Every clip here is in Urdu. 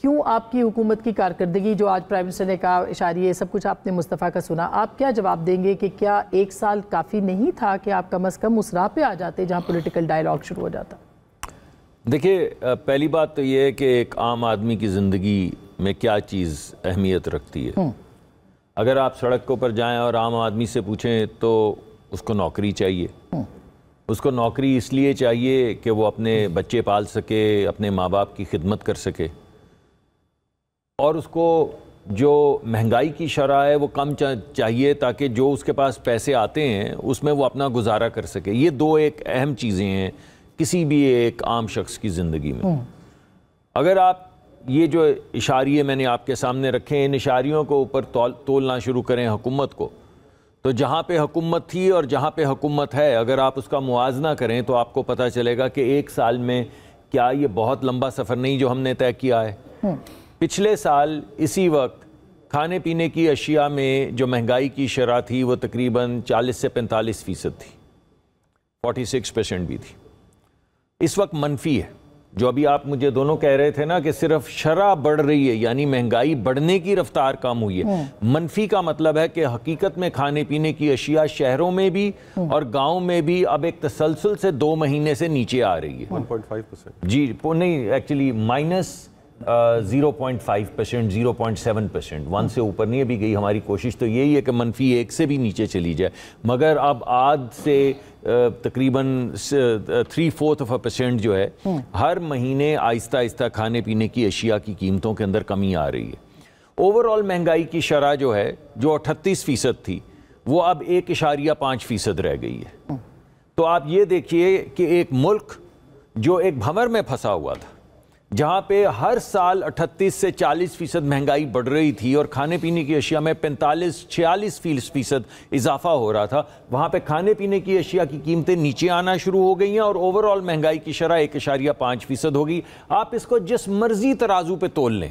کیوں آپ کی حکومت کی کارکردگی جو آج پرائم منسٹر نے کہا اشاریہ سب کچھ آپ نے مصطفیٰ کا سنا، آپ کیا جواب دیں گے کہ کیا 1 سال کافی نہیں تھا کہ آپ کم از کم اس راہ پہ آ جاتے جہاں پولیٹیکل ڈائیلاگ شروع ہو جاتا؟ دیکھیے، پہلی بات تو یہ ہے کہ ایک عام آدمی کی زندگی میں کیا چیز اہمیت رکھتی ہے۔ اگر آپ سڑک کے اوپر جائیں اور عام آدمی سے پوچھیں تو اس کو نوکری چاہیے۔ اس کو نوکری اس لیے چاہیے کہ وہ اپنے بچے پال سکے، اپنے ماں باپ کی خدمت کر سکے، اور اس کو جو مہنگائی کی شرح ہے وہ کم چاہیے تاکہ جو اس کے پاس پیسے آتے ہیں اس میں وہ اپنا گزارا کر سکے۔ یہ دو ایک اہم چیزیں ہیں کسی بھی ایک عام شخص کی زندگی میں۔ اگر آپ یہ جو اشاریے میں نے آپ کے سامنے رکھے ہیں، ان اشاریوں کو اوپر تولنا شروع کریں حکومت کو، تو جہاں پہ حکومت تھی اور جہاں پہ حکومت ہے، اگر آپ اس کا موازنہ کریں تو آپ کو پتہ چلے گا کہ 1 سال میں کیا یہ بہت لمبا سفر نہیں جو ہم نے طے کیا ہے۔ پچھلے سال اسی وقت کھانے پینے کی اشیاء میں جو مہنگائی کی شرح تھی وہ تقریباً 40 سے 45% تھی، 46% بھی تھی۔ اس وقت منفی ہے، جو ابھی آپ مجھے دونوں کہہ رہے تھے نا کہ صرف شرح بڑھ رہی ہے، یعنی مہنگائی بڑھنے کی رفتار کم ہوئی ہے۔ منفی کا مطلب ہے کہ حقیقت میں کھانے پینے کی اشیاء شہروں میں بھی اور گاؤں میں بھی اب ایک تسلسل سے 2 مہینے سے نیچے آ رہی ہے۔ 1.5%؟ جی نہیں، ایکچولی -0.5%، 0.7%، 1 سے اوپر نہیں ابھی گئی۔ ہماری کوشش تو یہی ہے کہ -1 سے بھی نیچے چلی جائے، مگر اب آج سے تقریباً 3/4% جو ہے ہر مہینے آہستہ آہستہ کھانے پینے کی اشیاء کی قیمتوں کے اندر کمی آ رہی ہے۔ اوورآل مہنگائی کی شرح جو ہے جو 38% تھی وہ اب 1.5% رہ گئی ہے۔ تو آپ یہ دیکھیے کہ ایک ملک جو ایک بھنور میں پھنسا ہوا تھا، جہاں پہ ہر سال 38 سے 40% مہنگائی بڑھ رہی تھی اور کھانے پینے کی اشیاء میں 45-46% اضافہ ہو رہا تھا، وہاں پہ کھانے پینے کی اشیاء کی قیمتیں نیچے آنا شروع ہو گئی ہیں اور اوورآل مہنگائی کی شرح 1.5% ہوگی۔ آپ اس کو جس مرضی ترازو پہ تول لیں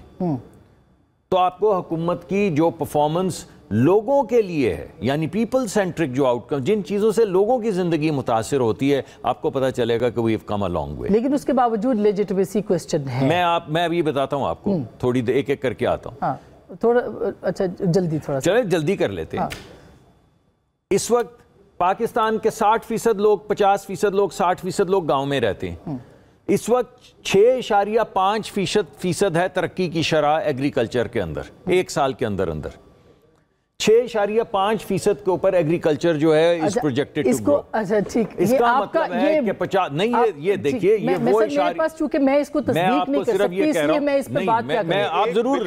تو آپ کو حکومت کی جو پرفارمنس لوگوں کے لیے ہے، یعنی پیپل سینٹرک جو آؤٹ کم، جن چیزوں سے لوگوں کی زندگی متاثر ہوتی ہے، آپ کو پتہ چلے گا کہ we have come a long way. لیکن اس کے باوجود لیجٹمیسی کوسچن ہے۔ میں ابھی بتاتا ہوں آپ کو، تھوڑی دیر ایک ایک کر کے آتا ہوں۔ تھوڑا اچھا جلدی تھوڑا چلیں جلدی کر لیتے ہیں۔ اس وقت پاکستان کے 60% لوگ، 50% لوگ، 60% لوگ گاؤں میں رہتے ہیں۔ اس وقت 6.5% ہے ترقی کی شرح ایگریکلچر کے اندر، 1 سال کے اندر 6.5% کے اوپر ایگریکلچر جو ہے اس پروجیکٹڈ ٹو گرو۔ اچھا ٹھیک، اس کا مطلب ہے کہ 50 نہیں، یہ دیکھیے یہ وہ اشاریہ، میرے پاس چونکہ میں اس کو تصدیق نہیں کر سکتی اس لیے میں اس پہ بات کیا کروں۔ آپ ضرور